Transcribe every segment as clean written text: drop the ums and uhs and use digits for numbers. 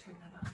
turn that on.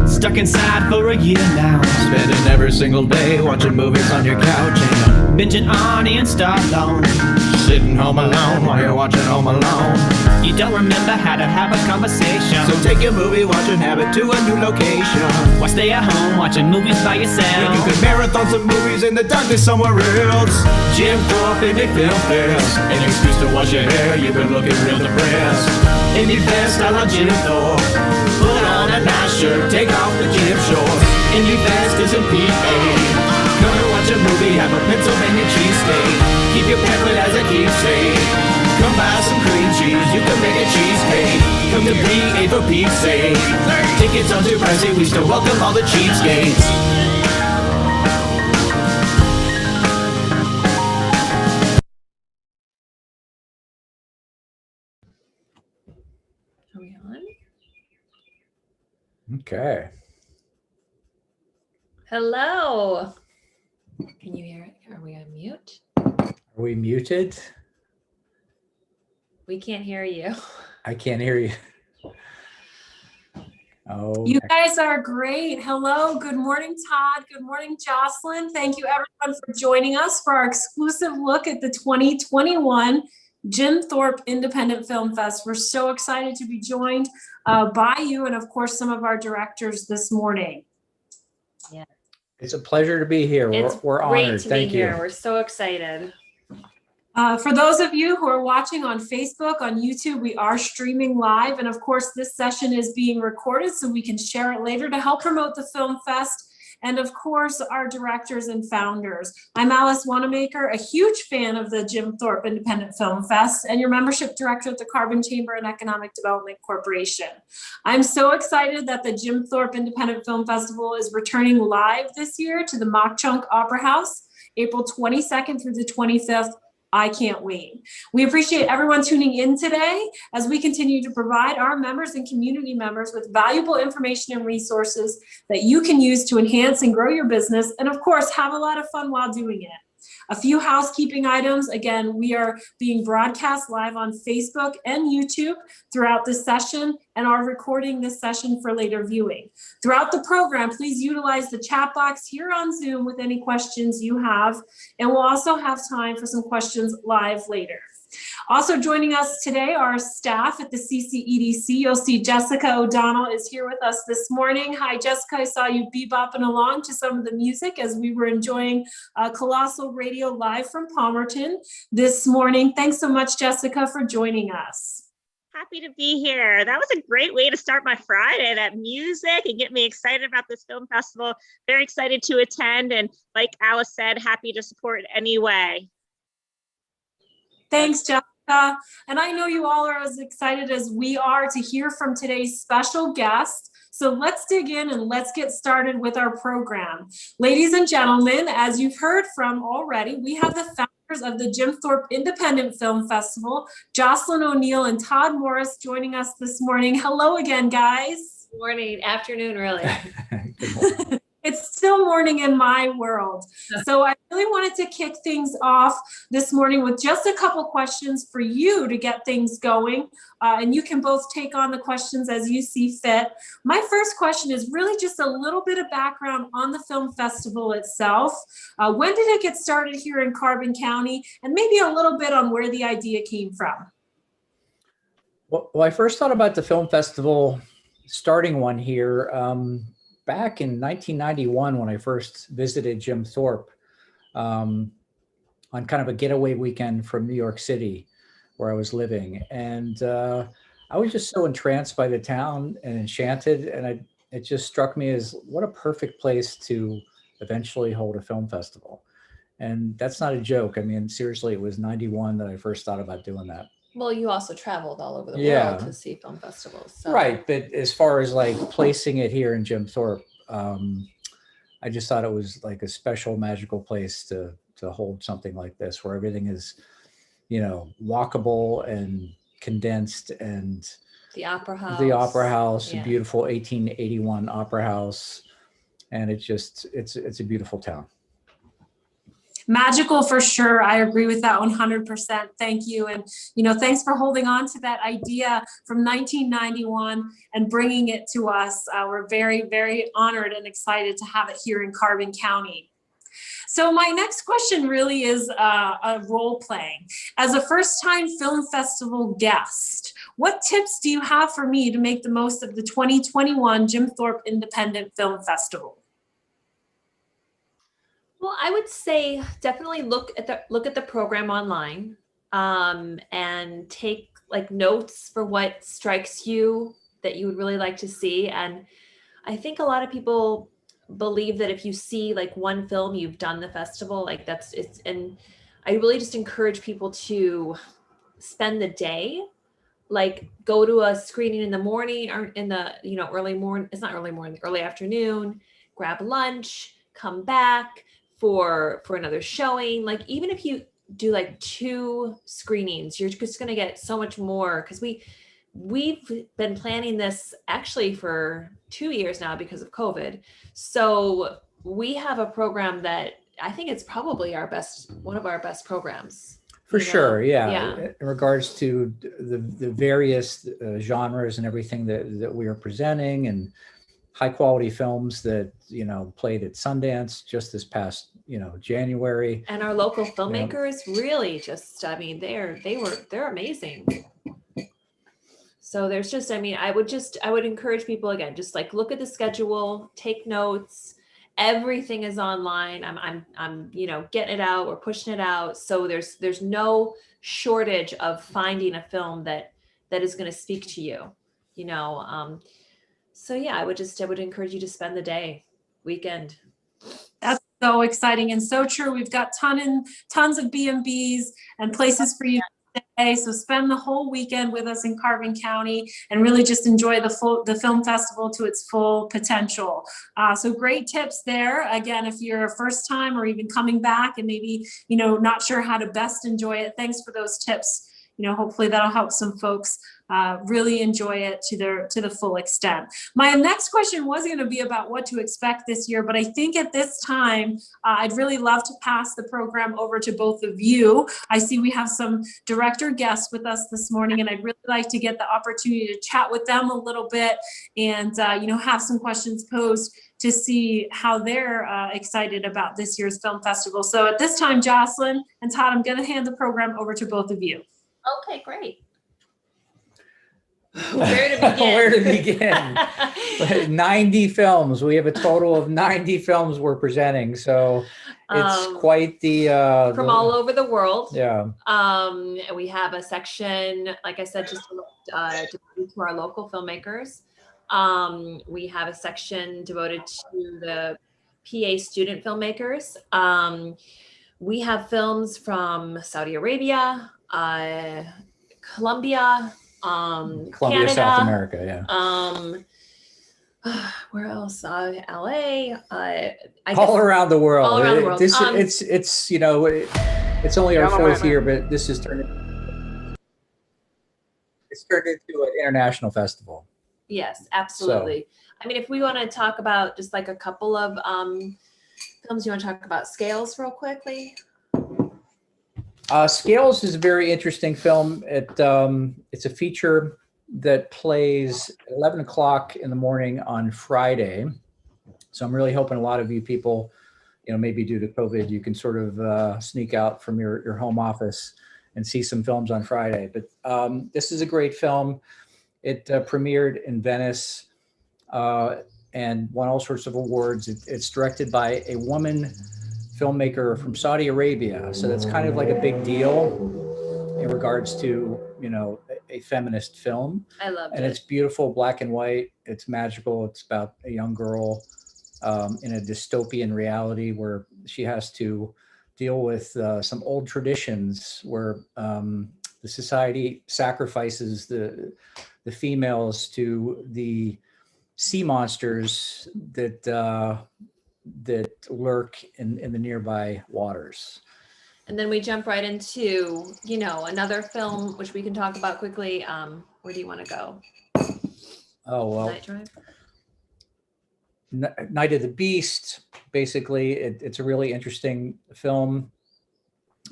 Stuck inside for a year now, spending every single day watching movies on your couch and binging Arnie and Stallone, sitting home alone while you're watching Home Alone. You don't remember how to have a conversation, so take your movie watching habit to a new location. Why stay at home watching movies by yourself when you could marathon some movies in the darkness somewhere else? Jim Thorpe Indie Film Fest, an excuse to wash your hair, you've been looking real depressed. Indie Fest, I love Jim Thorpe. Put on a nice shirt, take off the gym shorts. Indie Fest is in PA. Come and watch a movie, have a Pennsylvania cheesesteak. Keep your pamphlet as a keepsake. Come buy some cream cheese, you can make a cheesecake. Come to PA for Pete's sake. Tickets aren't too pricey, we still welcome all the cheapskates. Are we on? Okay. Hello. Can you hear it? Are we on mute? Are we muted? We can't hear you. I can't hear you. Oh, You guys are great. Hello. Good morning, Todd. Good morning, Jocelyn. Thank you everyone for joining us for our exclusive look at the 2021 Jim Thorpe Independent Film Fest. We're so excited to be joined by you and of course some of our directors this morning. it's a pleasure to be here. It's We're great honored. to Thank be you. here. We're so excited. For those of you who are watching on Facebook, on YouTube, we are streaming live. And of course, this session is being recorded so we can share it later to help promote the Film Fest. And of course, our directors and founders. I'm Alice Wanamaker, a huge fan of the Jim Thorpe Independent Film Fest and your membership director at the Carbon Chamber and Economic Development Corporation. I'm so excited that the Jim Thorpe Independent Film Festival is returning live this year to the Mock Chunk Opera House, April 22nd through the 25th. I can't wait. We appreciate everyone tuning in today as we continue to provide our members and community members with valuable information and resources that you can use to enhance and grow your business, and of course, have a lot of fun while doing it. A few housekeeping items. Again, we are being broadcast live on Facebook and YouTube throughout this session and are recording this session for later viewing. Throughout the program, please utilize the chat box here on Zoom with any questions you have, and we'll also have time for some questions live later. Also joining us today are staff at the CCEDC. You'll see Jessica O'Donnell is here with us this morning. Hi, Jessica. I saw you bebopping along to some of the music as we were enjoying Colossal Radio live from Palmerton this morning. Thanks so much, Jessica, for joining us. Happy to be here. That was a great way to start my Friday, that music, and get me excited about this film festival. Very excited to attend, and like Alice said, happy to support anyway. Thanks, Jessica. And I know you all are as excited as we are to hear from today's special guest. So let's dig in and let's get started with our program. Ladies and gentlemen, as you've heard from already, we have the founders of the Jim Thorpe Independent Film Festival, Jocelyn O'Neill and Todd Morris, joining us this morning. Hello again, guys. Morning, afternoon, really. Good morning. It's still morning in my world. So I really wanted to kick things off this morning with just a couple questions for you to get things going. And you can both take on the questions as you see fit. My first question is really just a little bit of background on the film festival itself. When did it get started here in Carbon County? And maybe a little bit on where the idea came from. Well, I first thought about the film festival, starting one here, back in 1991 when I first visited Jim Thorpe on kind of a getaway weekend from New York City where I was living. And I was just so entranced by the town and enchanted. And it just struck me as what a perfect place to eventually hold a film festival. And that's not a joke. I mean, seriously, it was 91 that I first thought about doing that. Well, you also traveled all over the Yeah. world to see film festivals. So. Right, but as far as like placing it here in Jim Thorpe, I just thought it was like a special magical place to hold something like this, where everything is, you know, walkable and condensed, and The Opera House. A Yeah. beautiful 1881 opera house, and it's a beautiful town. Magical for sure. I agree with that 100%. Thank you. And, you know, thanks for holding on to that idea from 1991 and bringing it to us. We're very, very honored and excited to have it here in Carbon County. So my next question really is a role playing. As a first-time film festival guest, what tips do you have for me to make the most of the 2021 Jim Thorpe Independent Film Festival? Well, I would say definitely look at the program online and take like notes for what strikes you that you would really like to see. And I think a lot of people believe that if you see like one film, you've done the festival. Like and I really just encourage people to spend the day, like go to a screening in the morning or in the, you know, early morning. It's not early morning, early afternoon, grab lunch, come back for another showing. Like even if you do like 2 screenings, you're just going to get so much more, because we've been planning this actually for 2 years now because of COVID. So we have a program that I think it's probably one of our best programs. For sure, yeah. Yeah. In regards to the various genres and everything that we are presenting, and high quality films that, you know, played at Sundance just this past, you know, January. And our local filmmakers really just, I mean, they're amazing. So there's just, I mean, I would encourage people, again, just like look at the schedule, take notes, everything is online. I'm getting it out. We're pushing it out. So there's no shortage of finding a film that is going to speak to you. So yeah, I would encourage you to spend the day, weekend. That's so exciting and so true. We've got tons of B&Bs and places for you to stay. So spend the whole weekend with us in Carbon County and really just enjoy the film festival to its full potential. So great tips there. Again, if you're a first time or even coming back and maybe, not sure how to best enjoy it, thanks for those tips. Hopefully that'll help some folks really enjoy it to the full extent. My next question was going to be about what to expect this year, but I think at this time, I'd really love to pass the program over to both of you. I see we have some director guests with us this morning, and I'd really like to get the opportunity to chat with them a little bit and, have some questions posed to see how they're excited about this year's film festival. So at this time, Jocelyn and Todd, I'm going to hand the program over to both of you. Okay, great. Where to begin? Where to begin? 90 films. We have a total of 90 films we're presenting. So it's quite the from all over the world. Yeah. We have a section, like I said, just to our local filmmakers. We have a section devoted to the PA student filmmakers. We have films from Saudi Arabia, Colombia, Canada, South America, where else? LA, all around the world. All around the world. It's only our fourth year, but this is turned into an international festival. Yes, absolutely. So, I mean, if we want to talk about just like a couple of films, you want to talk about Scales real quickly? Scales is a very interesting film. It's a feature that plays at 11 o'clock in the morning on Friday. So I'm really hoping a lot of you people, maybe due to COVID, you can sort of sneak out from your home office and see some films on Friday. But this is a great film. It premiered in Venice and won all sorts of awards. It's directed by a woman filmmaker from Saudi Arabia. So that's kind of like a big deal in regards to, a feminist film. I love it. And it's beautiful, black and white. It's magical. It's about a young girl in a dystopian reality where she has to deal with some old traditions where the society sacrifices the females to the sea monsters that lurk in the nearby waters. And then we jump right into, another film, which we can talk about quickly. Where do you want to go? Oh, well, Night Drive? Night of the Beast. Basically, it's a really interesting film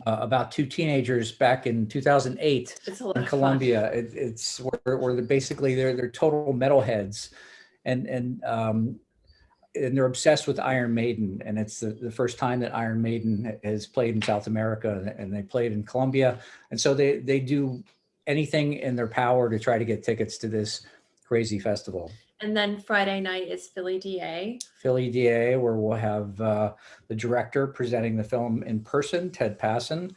about two teenagers back in 2008 in Colombia. It's where they're total metalheads, and they're obsessed with Iron Maiden, and it's the first time that Iron Maiden has played in South America, and they played in Colombia, and so they do anything in their power to try to get tickets to this crazy festival. And then Friday night is Philly DA. Philly DA, where we'll have the director presenting the film in person, Ted Passon.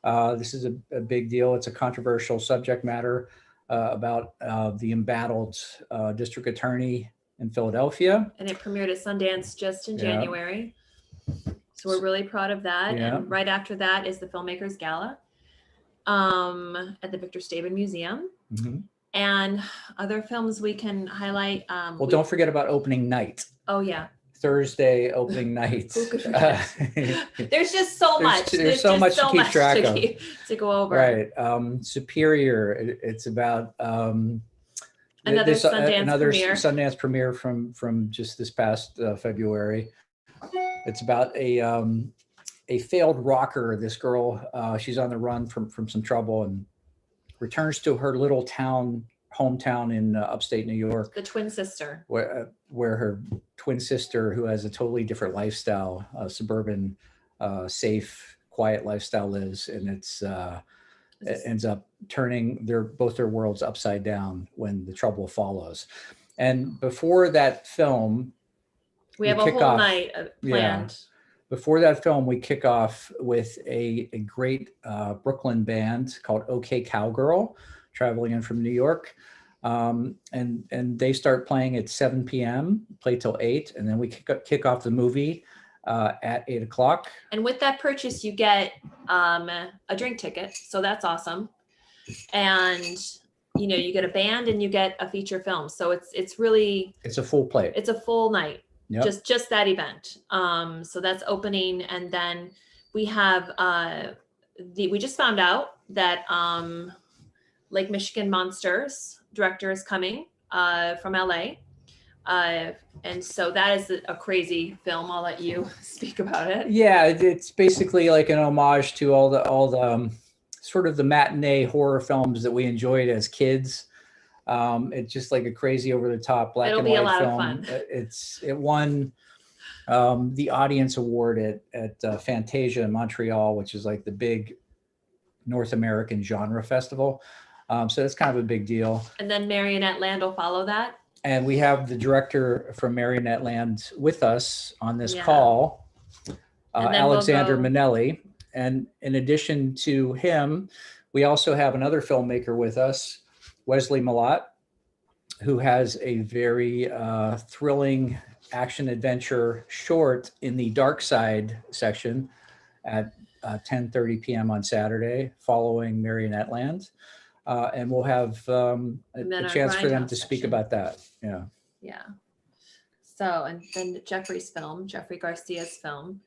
This is a big deal. It's a controversial subject matter about the embattled district attorney in Philadelphia. And it premiered at Sundance just in January. So we're really proud of that. Yeah. And right after that is the Filmmakers Gala at the Victor Staben Museum. Mm-hmm. And other films we can highlight. Well, don't forget about opening night. Oh, yeah. Thursday opening night. There's just so much. There's so much to keep track of. To go over. Right. Superior. It's about another Sundance Sundance premiere from just this past February. It's about a failed rocker. This girl, she's on the run from some trouble and returns to her little hometown in upstate New York. The twin sister. Where her twin sister, who has a totally different lifestyle, suburban, safe, quiet lifestyle, lives, and it ends up turning both their worlds upside down when the trouble follows. And before that film, We have a kick whole off- night planned. Before that film, we kick off with a great Brooklyn band called OK Cowgirl, traveling in from New York. And they start playing at 7 p.m., play till 8, and then we kick off the movie at 8 o'clock. And with that purchase, you get a drink ticket. So that's awesome. And, you know, you get a band and you get a feature film. So it's really, It's a full plate. it's a full night. Yep. Just that event. So that's opening, and then we have we just found out that Lake Michigan Monsters director is coming from LA, and so that is a crazy film. I'll let you speak about it. Yeah, it's basically like an homage to all the sort of the matinee horror films that we enjoyed as kids. It's just like a crazy over the top black and white film. It'll be a lot of fun. It won the audience award at Fantasia in Montreal, which is like the big North American genre festival. So that's kind of a big deal. And then Marionette Land will follow that. And we have the director from Marionette Land with us on this Yeah. call, And then Alexander we'll go- Minnelli. And in addition to him, we also have another filmmaker with us, Wesley Malott, who has a very thrilling action adventure short in the Dark Side section at 10:30 p.m. on Saturday, following Marionette Land. And we'll have And then a our chance for them Grindhouse to speak section. about that. Yeah. Yeah. So, and then Jeffrey's film, Jeffrey Garcia's film,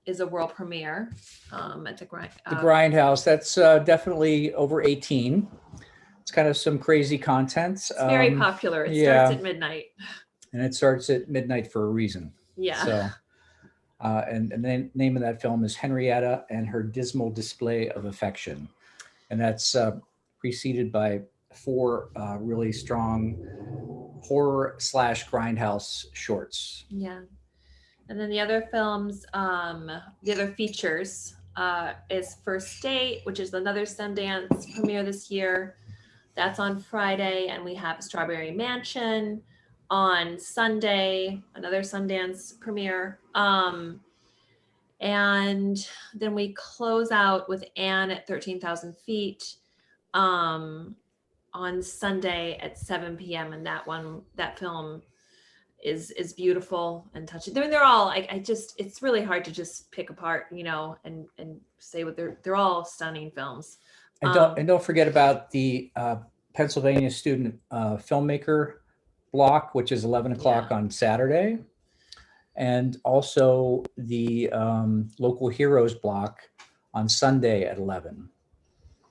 is a world premiere at the Grindhouse, that's definitely over 18. It's kind of some crazy content. It's very popular. It yeah. starts at midnight. And it starts at midnight for a reason. Yeah. So, and the name of that film is Henrietta and Her Dismal Display of Affection. And that's preceded by 4 really strong horror / grindhouse shorts. Yeah. And then the other films, the other features is First Date, which is another Sundance premiere this year. That's on Friday. And we have Strawberry Mansion on Sunday, another Sundance premiere. And then we close out with Anne at 13,000 Feet on Sunday at 7 p.m. And that film is beautiful and touching. I mean, they're all, it's really hard to just pick apart, you know, and say what they're all stunning films. And don't forget about the Pennsylvania Student Filmmaker block, which is 11 o'clock on Saturday. And also the Local Heroes block on Sunday at 11.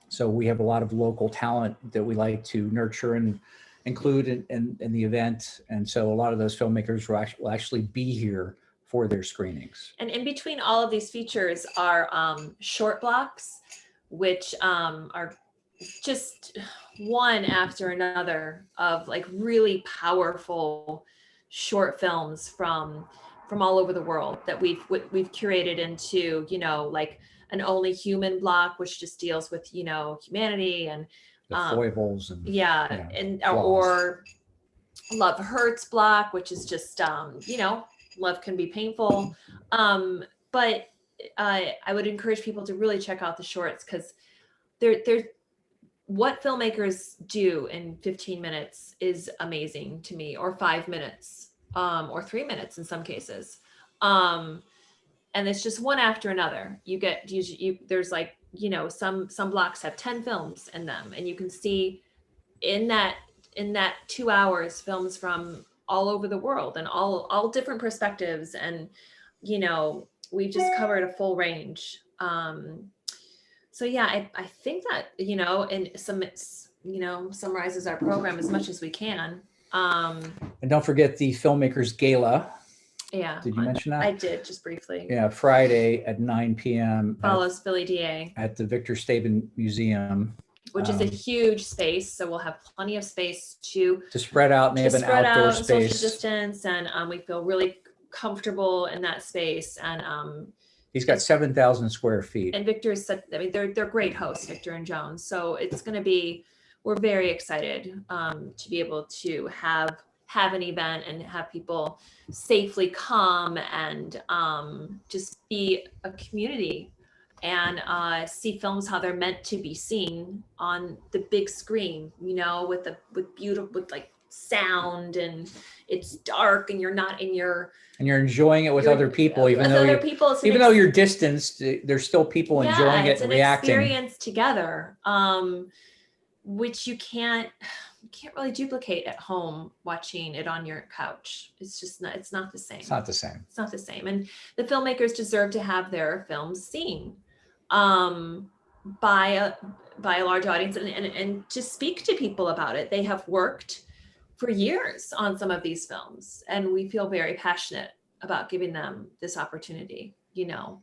So we have a lot of local talent that we like to nurture and include in the event. And so a lot of those filmmakers will actually be here for their screenings. And in between all of these features are short blocks, which are just one after another of like really powerful short films from all over the world that we've curated into, you know, like an Only Human block, which just deals with, you know, humanity and The foibles and and flaws. or Love Hurts block, which is just you know, love can be painful. But I would encourage people to really check out the shorts, because they're what filmmakers do in 15 minutes is amazing to me, or 5 minutes, or 3 minutes in some cases. And it's just one after another. There's like, you know, some blocks have 10 films in them, and you can see in that 2 hours films from all over the world and all different perspectives. And, you know, we've just covered a full range. So yeah, I think that, you know, and summarizes our program as much as we can. And don't forget the Filmmakers Gala. Yeah. Did you mention that? I did, just briefly. Yeah, Friday at 9 p.m. Follows Philly DA. At the Victor Staben Museum. Which is a huge space, so we'll have plenty of space to spread out, and they have an outdoor social space. distance, and we feel really comfortable in that space. And he's got 7,000 square feet. And Victor's such, I mean, they're great hosts, Victor and Jones. So it's going to be, we're very excited to be able to have have an event and have people safely come and just be a community and see films how they're meant to be seen on the big screen, you know, with beautiful, with like sound, and it's dark and you're not in your, and you're enjoying it with other people, even though you're distanced, there's still people enjoying it and reacting. Experience together, which you can't really duplicate at home watching it on your couch. It's just not, it's not the same. It's not the same. It's not the same. And the filmmakers deserve to have their films seen by a large audience and to speak to people about it. They have worked for years on some of these films, and we feel very passionate about giving them this opportunity, you know,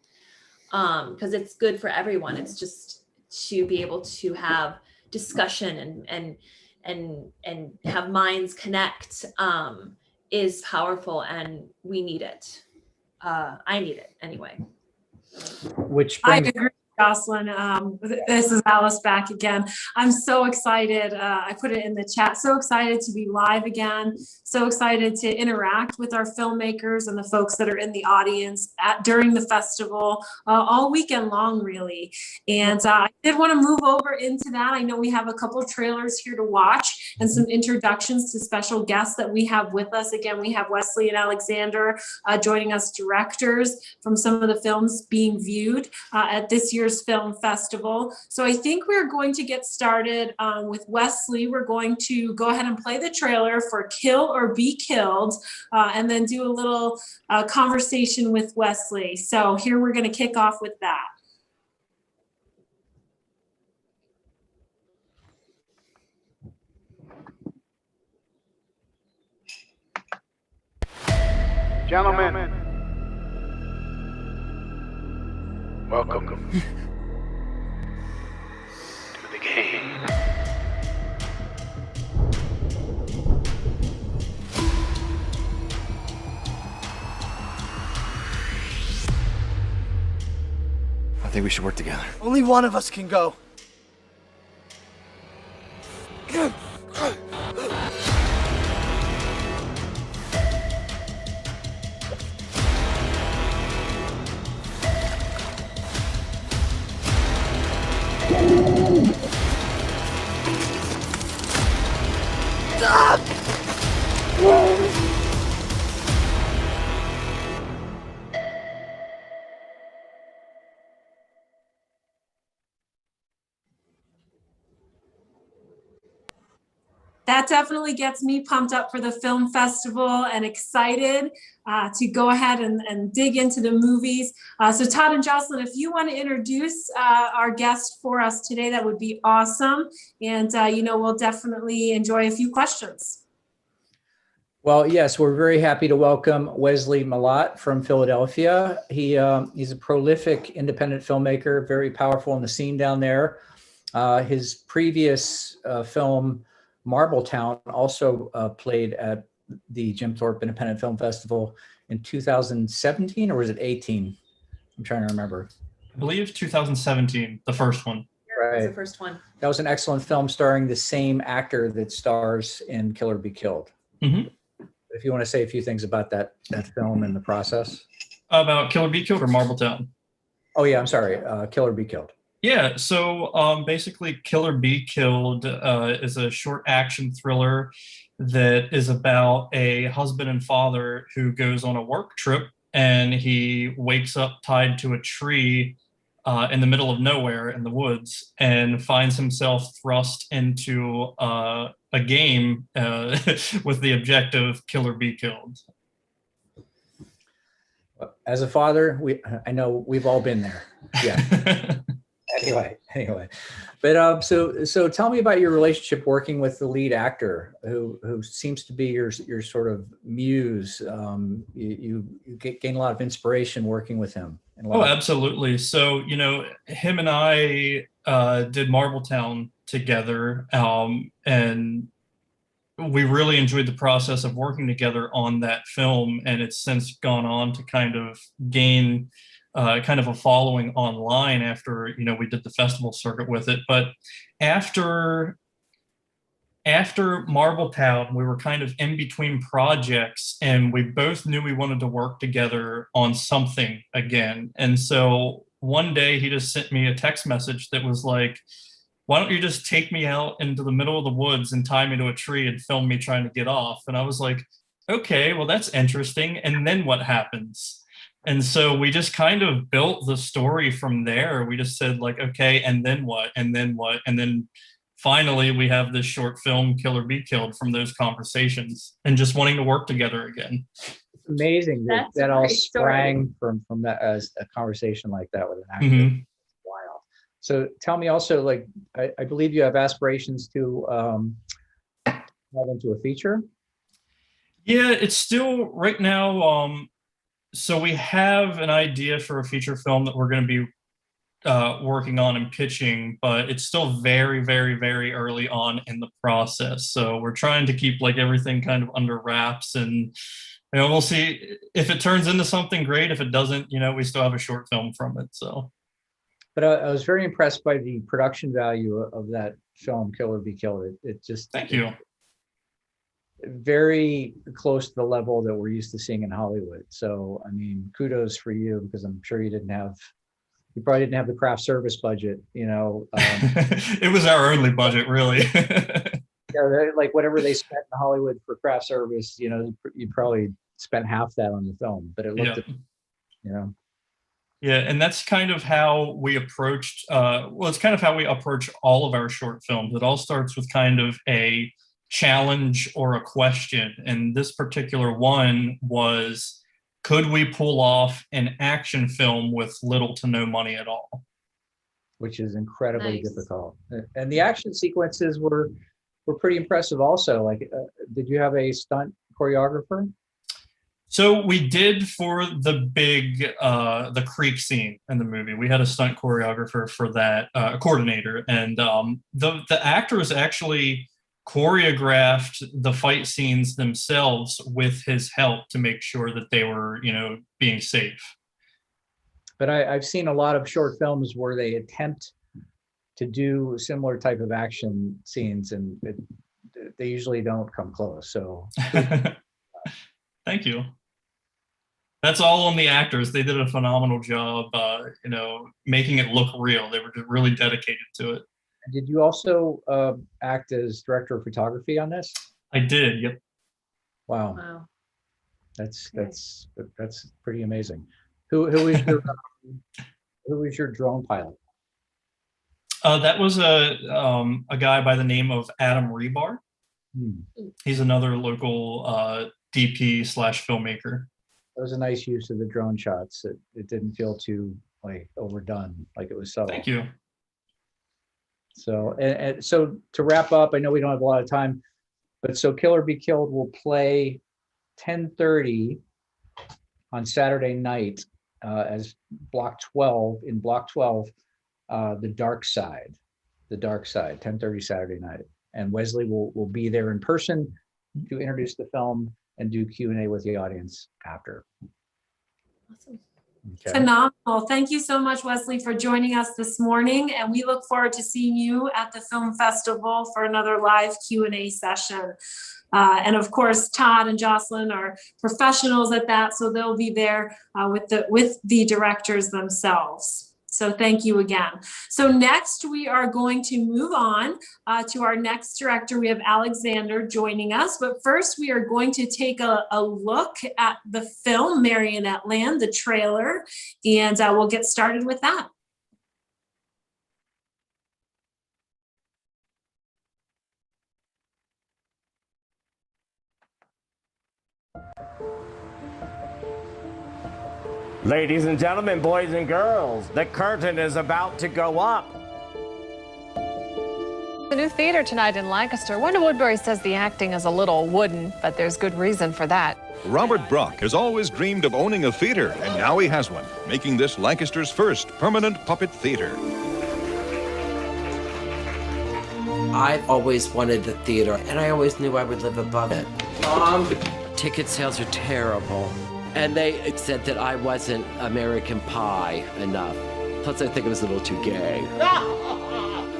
because it's good for everyone. It's just to be able to have discussion and have minds connect is powerful, and we need it. I need it anyway. I agree, Jocelyn. This is Alice back again. I'm so excited. I put it in the chat. So excited to be live again. So excited to interact with our filmmakers and the folks that are in the audience during the festival, all weekend long, really. And I did want to move over into that. I know we have a couple of trailers here to watch and some introductions to special guests that we have with us. Again, we have Wesley and Alexander joining us, directors from some of the films being viewed at this year's film festival. So I think we're going to get started with Wesley. We're going to go ahead and play the trailer for Kill or Be Killed, and then do a little conversation with Wesley. So here we're going to kick off with that. Gentlemen, welcome to the game. I think we should work together. Only one of us can go. That definitely gets me pumped up for the film festival and excited to go ahead and dig into the movies. So Todd and Jocelyn, if you want to introduce our guest for us today, that would be awesome. And, we'll definitely enjoy a few questions. Well, yes, we're very happy to welcome Wesley Malott from Philadelphia. He's a prolific independent filmmaker, very powerful in the scene down there. His previous film, Marbletown, also played at the Jim Thorpe Independent Film Festival in 2017, or was it 18? I'm trying to remember. I believe 2017, the first one. Right. It was the first one. That was an excellent film starring the same actor that stars in Kill or Be Killed. Mm-hmm. If you want to say a few things about that film and the process. About Kill or Be Killed or Marbletown? Oh yeah, I'm sorry, Kill or Be Killed. Yeah, so basically Kill or Be Killed is a short action thriller that is about a husband and father who goes on a work trip, and he wakes up tied to a tree in the middle of nowhere in the woods and finds himself thrust into a game with the objective Kill or Be Killed. As a father, I know we've all been there. Yeah. Anyway, but so tell me about your relationship working with the lead actor, who seems to be your sort of muse. You gain a lot of inspiration working with him. Oh, absolutely. So him and I did Marbletown together, and we really enjoyed the process of working together on that film, and it's since gone on to kind of gain kind of a following online after we did the festival circuit with it. But after after Marbletown, we were kind of in between projects, and we both knew we wanted to work together on something again. And so one day he just sent me a text message that was like, why don't you just take me out into the middle of the woods and tie me to a tree and film me trying to get off? And I was like, okay, well, that's interesting. And then what happens? And so we just kind of built the story from there. We just said like, okay, and then what? And then what? And then finally we have this short film, Kill or Be Killed, from those conversations and just wanting to work together again. It's amazing that That's a all great story. sprang from that, as a conversation like that with an actor. Mhm. Wow. So tell me also, like, I believe you have aspirations to head into a feature. Yeah, it's still right now. So we have an idea for a feature film that we're going to be working on and pitching, but it's still very, very, very early on in the process. So we're trying to keep like everything kind of under wraps, and we'll see if it turns into something great. If it doesn't, we still have a short film from it. So. But I was very impressed by the production value of that film, Kill or Be Killed. It just Thank you. very close to the level that we're used to seeing in Hollywood. So, I mean, kudos for you, because I'm sure you probably didn't have the craft service budget, It was our only budget, really. like whatever they spent in Hollywood for craft service, you probably spent half that on the film, but it looked, Yeah, and that's kind of how we approached, it's kind of how we approach all of our short films. It all starts with kind of a challenge or a question. And this particular one was, could we pull off an action film with little to no money at all? which is incredibly Nice. difficult. And the action sequences were pretty impressive also. Like, did you have a stunt choreographer? So we did for the big, the creek scene in the movie. We had a stunt choreographer for that, a coordinator, and the actors actually choreographed the fight scenes themselves with his help to make sure that they were, being safe. But I've seen a lot of short films where they attempt to do similar type of action scenes, and they usually don't come close. So Thank you. That's all on the actors. They did a phenomenal job, making it look real. They were really dedicated to it. did you also act as director of photography on this? I did. Yep. Wow, Wow. that's pretty amazing. Who is your who is your drone pilot? That was a guy by the name of Adam Rebar. He's another local DP/filmmaker. That was a nice use of the drone shots. It didn't feel too like overdone, like it was subtle. Thank you. So, and so to wrap up, I know we don't have a lot of time, but so Kill or Be Killed will play 10:30 on Saturday night as Block 12, in Block 12, The Dark Side, 10:30 Saturday night. And Wesley will be there in person to introduce the film and do Q&A with the audience after. Awesome. Okay. Phenomenal. Thank you so much, Wesley, for joining us this morning. And we look forward to seeing you at the film festival for another live Q&A session. And of course, Todd and Jocelyn are professionals at that, so they'll be there with the directors themselves. So thank you again. So next we are going to move on to our next director. We have Alexander joining us, but first we are going to take a look at the film Marionette Land, the trailer, and we'll get started with that. Ladies and gentlemen, boys and girls, the curtain is about to go up. The new theater tonight in Lancaster. Wanda Woodbury says the acting is a little wooden, but there's good reason for that. Robert Brock has always dreamed of owning a theater, and now he has one, making this Lancaster's first permanent puppet theater. I've always wanted the theater, and I always knew I would live above it. Ticket sales are terrible. And they said that I wasn't American Pie enough. Plus, I think it was a little too gay.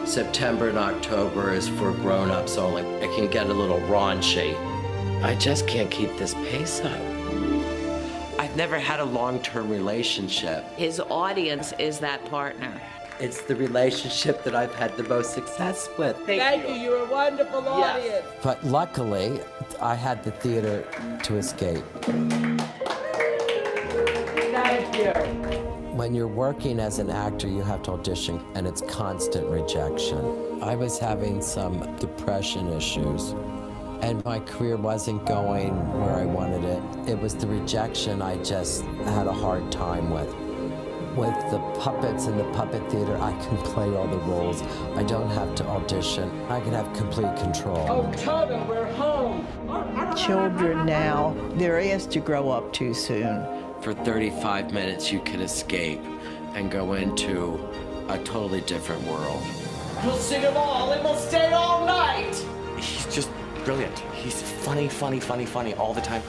September and October is for grown-ups only. It can get a little raunchy. I just can't keep this pace up. I've never had a long-term relationship. His audience is that partner. It's the relationship that I've had the most success with. Thank you. You're a wonderful audience. But luckily, I had the theater to escape. Thank you. When you're working as an actor, you have to audition, and it's constant rejection. I was having some depression issues, and my career wasn't going where I wanted it. It was the rejection I just had a hard time with. With the puppets in the puppet theater, I can play all the roles. I don't have to audition. I can have complete control. Oh, Toto, we're home. Children now, they're asked to grow up too soon. For 35 minutes, you can escape and go into a totally different world. We'll sing them all and we'll stay all night. He's just brilliant. He's funny all the time.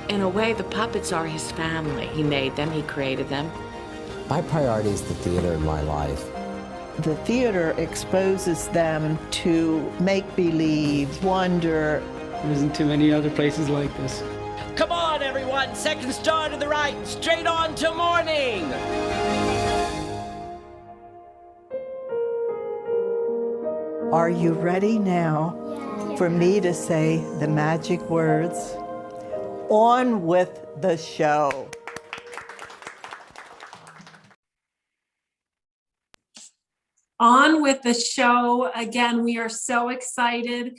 In a way, the puppets are his family. He made them, he created them. My priority is the theater in my life. The theater exposes them to make-believe, wonder. There isn't too many other places like this. Come on, everyone! Second star to the right, straight on to morning! Are you ready now for me to say the magic words? On with the show. On with the show. Again, we are so excited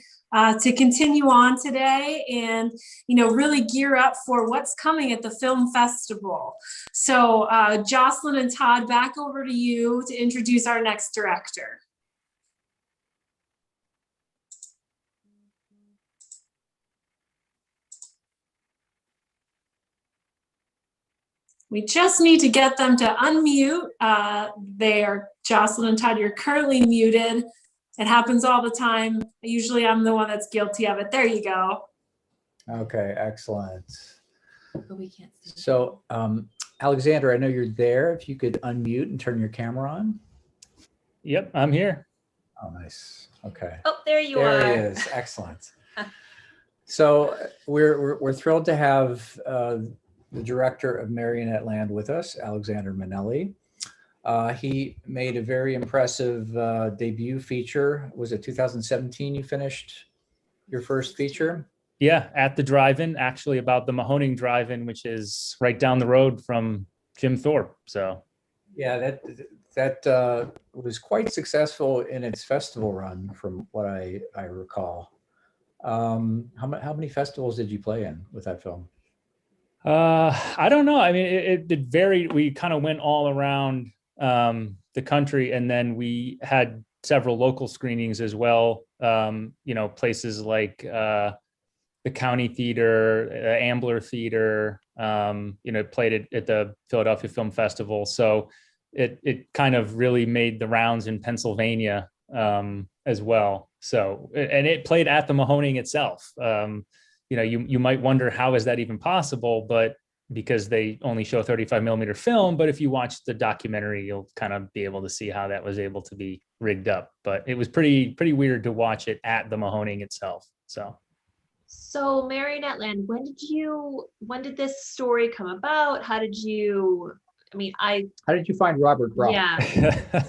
to continue on today and, really gear up for what's coming at the film festival. So Jocelyn and Todd, back over to you to introduce our next director. We just need to get them to unmute. Jocelyn and Todd, you're currently muted. It happens all the time. Usually I'm the one that's guilty of it. There you go. Okay, excellent. But we can't see. So, Alexander, I know you're there. If you could unmute and turn your camera on. Yep, I'm here. Oh, nice. Okay. Oh, there you There are. he is. Excellent. So we're thrilled to have the director of Marionette Land with us, Alexander Manelli. He made a very impressive debut feature. Was it 2017 you finished your first feature? Yeah, at the drive-in, actually about the Mahoning drive-in, which is right down the road from Jim Thorpe. So yeah, that was quite successful in its festival run, from what I recall. How many festivals did you play in with that film? I don't know. I mean, it varied. We kind of went all around the country, and then we had several local screenings as well. Places like the County Theater, Ambler Theater, played it at the Philadelphia Film Festival. So it kind of really made the rounds in Pennsylvania as well. So, and it played at the Mahoning itself. You might wonder, how is that even possible? But because they only show 35 millimeter film, but if you watch the documentary, you'll kind of be able to see how that was able to be rigged up. But it was pretty weird to watch it at the Mahoning itself. So Marionette Land, when did this story come about? How did you find Robert Robb? Yeah.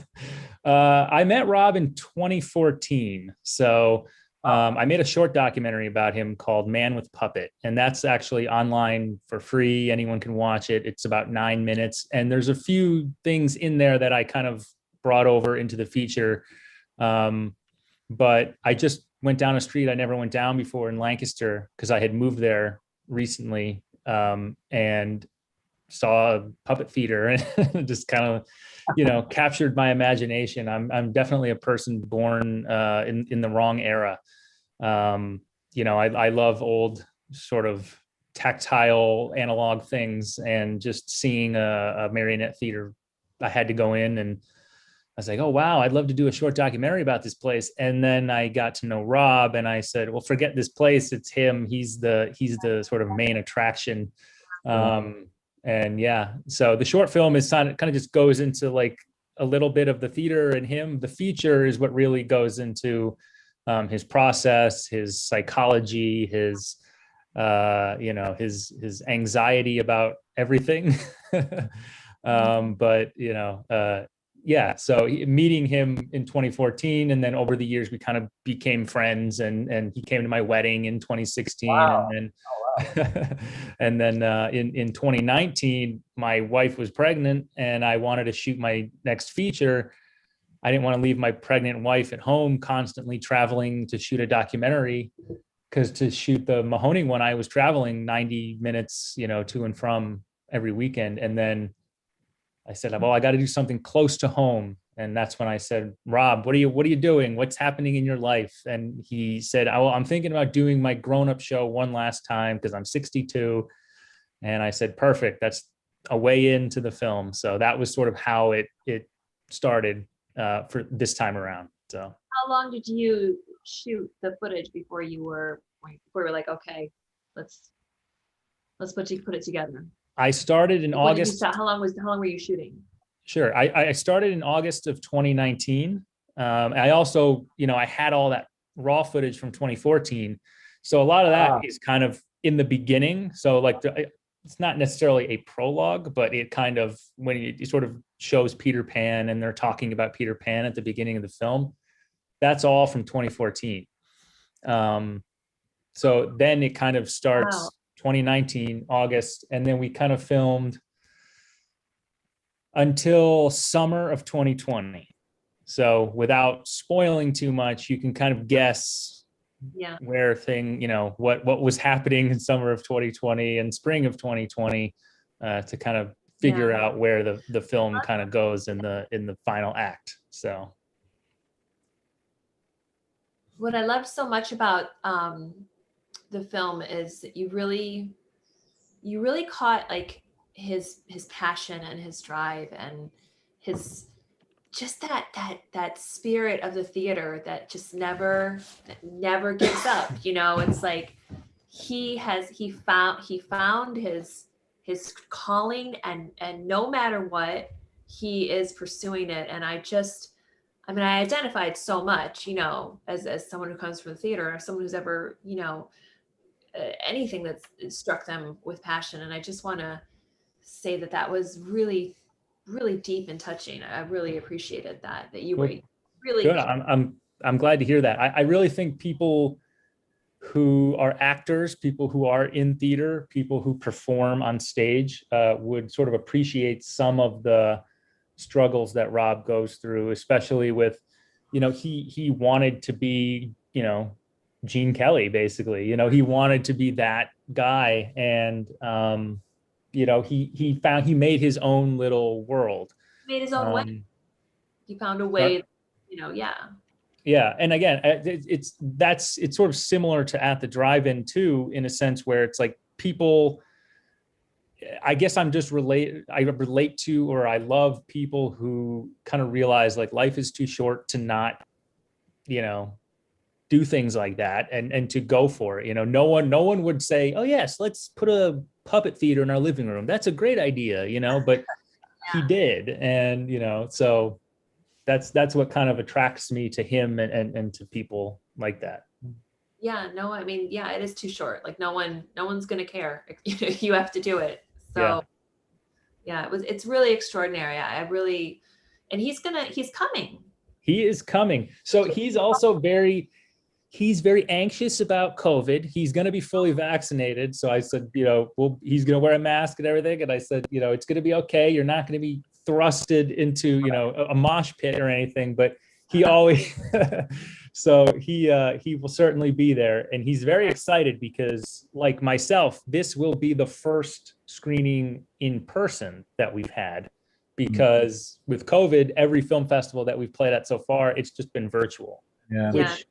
I met Rob in 2014. So I made a short documentary about him called Man with Puppet, and that's actually online for free. Anyone can watch it. It's about 9 minutes, and there's a few things in there that I kind of brought over into the feature. But I just went down a street I never went down before in Lancaster, because I had moved there recently, and saw a puppet theater and just kind of, captured my imagination. I'm definitely a person born in the wrong era. I love old sort of tactile analog things, and just seeing a marionette theater, I had to go in, and I was like, oh, wow, I'd love to do a short documentary about this place. And then I got to know Rob, and I said, well, forget this place. It's him. He's the sort of main attraction. And yeah, so the short film is kind of just goes into like a little bit of the theater and him. The feature is what really goes into his process, his psychology, his his anxiety about everything. But so meeting him in 2014, and then over the years we kind of became friends, and he came to my wedding in 2016. Wow. And then in 2019 my wife was pregnant and I wanted to shoot my next feature. I didn't want to leave my pregnant wife at home constantly traveling to shoot a documentary, because to shoot the Mahoning one, I was traveling 90 minutes, to and from every weekend. And then I said, well, I got to do something close to home. And that's when I said, Rob, what are you doing? What's happening in your life? And he said, oh, I'm thinking about doing my grown-up show one last time because I'm 62. And I said, perfect. That's a way into the film. So that was sort of how it started for this time around. So how long did you shoot the footage before you were like, okay, let's put it together? I started in August. How long were you shooting? Sure. I started in August of 2019. I also, I had all that raw footage from 2014. So a lot of that is kind of in the beginning. So like it's not necessarily a prologue, but it kind of, when it sort of shows Peter Pan and they're talking about Peter Pan at the beginning of the film, that's all from 2014. So then it kind of starts 2019, August, and then we kind of filmed until summer of 2020. So without spoiling too much, you can kind of guess where what was happening in summer of 2020 and spring of 2020 to kind of figure out where the film kind of goes in the final act. So what I loved so much about the film is that you really caught like his passion and his drive and his just that spirit of the theater that just never gives up. It's like he found his calling, and no matter what, he is pursuing it. And I identified so much, as someone who comes from the theater, someone who's ever, anything that's struck them with passion. And I just want to say that was really, really deep and touching. I really appreciated that you were really good. I'm glad to hear that. I really think people who are actors, people who are in theater, people who perform on stage would sort of appreciate some of the struggles that Rob goes through, especially with, he wanted to be, Gene Kelly, basically. He wanted to be that guy, and he made his own little world. He made his own way. He found a way, Yeah, and again, it's sort of similar to At the Drive-In too, in a sense where it's like people. I guess I relate to, or I love people who kind of realize like life is too short to not, do things like that and to go for it. No one would say, oh yes, let's put a puppet theater in our living room. That's a great idea, but he did. And, so that's what kind of attracts me to him and to people like that. Yeah, no, it is too short. Like no one's going to care. You have to do it. So it's really extraordinary. And he's coming. He is coming. So he's also very anxious about COVID. He's going to be fully vaccinated. So I said, he's going to wear a mask and everything. And I said, it's going to be okay. You're not going to be thrusted into, a mosh pit or anything, but he always, so he will certainly be there. And he's very excited because, like myself, this will be the first screening in person that we've had, because with COVID, every film festival that we've played at so far, it's just been virtual. Which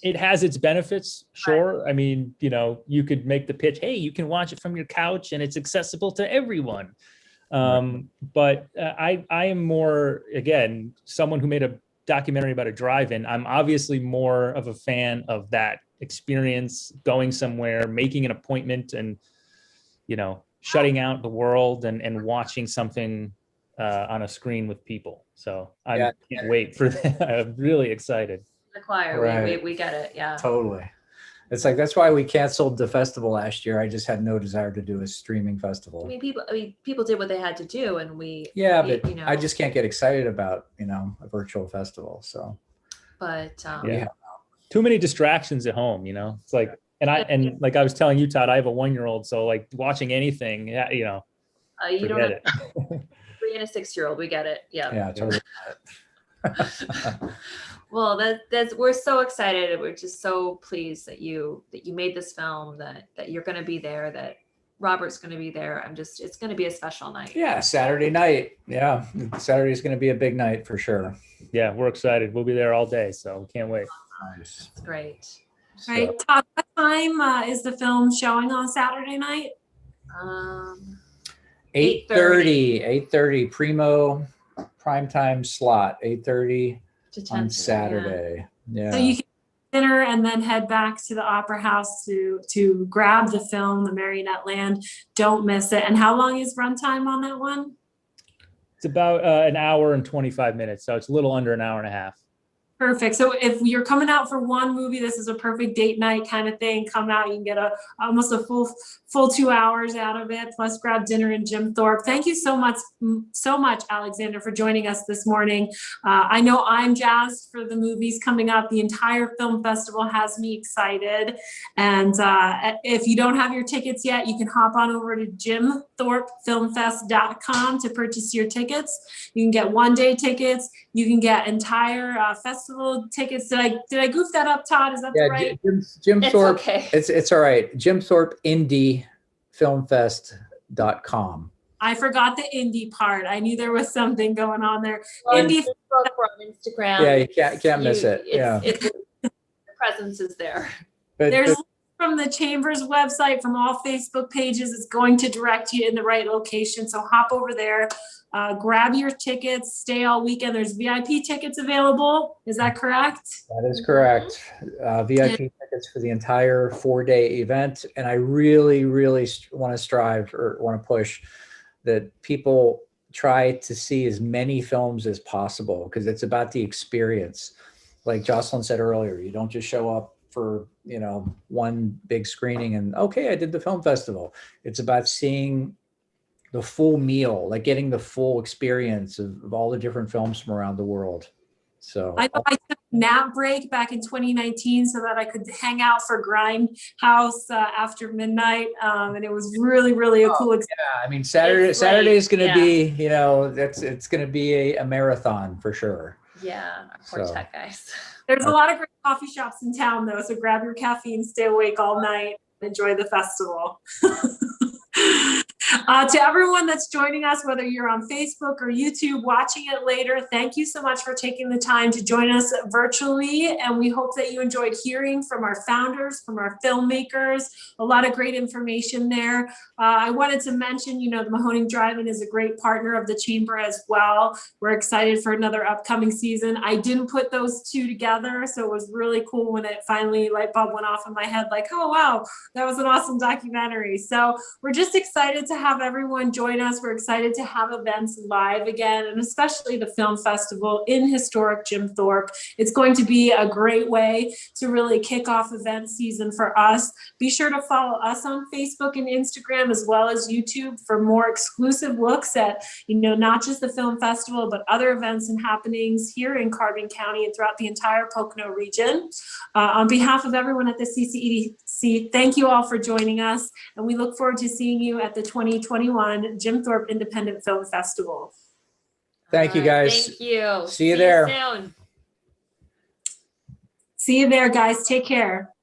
it has its benefits, sure. I mean, you could make the pitch, hey, you can watch it from your couch and it's accessible to everyone. But I am more, again, someone who made a documentary about a drive-in. I'm obviously more of a fan of that experience, going somewhere, making an appointment, and shutting out the world and watching something on a screen with people. So I can't wait for that. I'm really excited. The choir, Right. we get it. Yeah. Totally. It's like, that's why we canceled the festival last year. I just had no desire to do a streaming festival. I mean, people did what they had to do, and But you know, I just can't get excited about, a virtual festival. So, but yeah. Too many distractions at home, it's like, and like I was telling you, Todd, I have a 1-year-old. So like watching anything, you don't forget it. 3 and a 6-year-old. We get it. Yeah. Yeah, totally. Well, that's we're so excited. We're just so pleased that you made this film, that you're going to be there, that Robert's going to be there. It's going to be a special night. Yeah, Saturday night. Yeah, Saturday is going to be a big night for sure. Yeah, we're excited. We'll be there all day, so we can't wait. Nice. It's great. All right, Todd, what time is the film showing on Saturday night? 8:30 primo primetime slot. 8:30 to 10 on Saturday. Yeah. So you can dinner and then head back to the Opera House to grab the film, The Marionette Land. Don't miss it. And how long is runtime on that one? It's about an hour and 25 minutes. So it's a little under an hour and a half. Perfect. So if you're coming out for one movie, this is a perfect date night kind of thing. Come out, you can get almost a full 2 hours out of it, plus grab dinner in Jim Thorpe. Thank you so much, Alexander, for joining us this morning. I know I'm jazzed for the movies coming up. The entire film festival has me excited. And if you don't have your tickets yet, you can hop on over to jimthorpefilmfest.com to purchase your tickets. You can get 1-day tickets. You can get entire festival tickets. Did I goof that up, Todd? Is that right? Jim Thorpe. Okay. It's all right. Jim Thorpe IndieFilmFest.com. I forgot the indie part. I knew there was something going on there. Well, Indie on Instagram. Yeah, you can't miss it. The presence is there. There's from the Chamber's website, from all Facebook pages. It's going to direct you in the right location. So hop over there, grab your tickets, stay all weekend. There's VIP tickets available. Is that correct? That is correct. VIP tickets for the entire 4-day event. And I really, really want to strive or want to push that people try to see as many films as possible, because it's about the experience. Like Jocelyn said earlier, you don't just show up for, one big screening and, okay, I did the film festival. It's about seeing the full meal, like getting the full experience of all the different films from around the world. So I took a nap break back in 2019 so that I could hang out for Grindhouse after midnight. And it was really, really a cool experience. Yeah, I mean, Saturday is going to be, it's going to be a marathon for sure. Yeah, poor tech guys. There's a lot of great coffee shops in town, though, so grab your caffeine, stay awake all night, enjoy the festival. To everyone that's joining us, whether you're on Facebook or YouTube watching it later, thank you so much for taking the time to join us virtually. And we hope that you enjoyed hearing from our founders, from our filmmakers, a lot of great information there. I wanted to mention, the Mahoning Drive-In is a great partner of the Chamber as well. We're excited for another upcoming season. I didn't put those two together, so it was really cool when it finally light bulb went off in my head, like, oh, wow, that was an awesome documentary. So we're just excited to have everyone join us. We're excited to have events live again, and especially the film festival in historic Jim Thorpe. It's going to be a great way to really kick off event season for us. Be sure to follow us on Facebook and Instagram as well as YouTube for more exclusive looks at, not just the film festival, but other events and happenings here in Carbon County and throughout the entire Pocono region. On behalf of everyone at the CCEDC, thank you all for joining us, and we look forward to seeing you at the 2021 Jim Thorpe Independent Film Festival. Thank you, guys. Thank you. See you there. Soon. See you there, guys. Take care.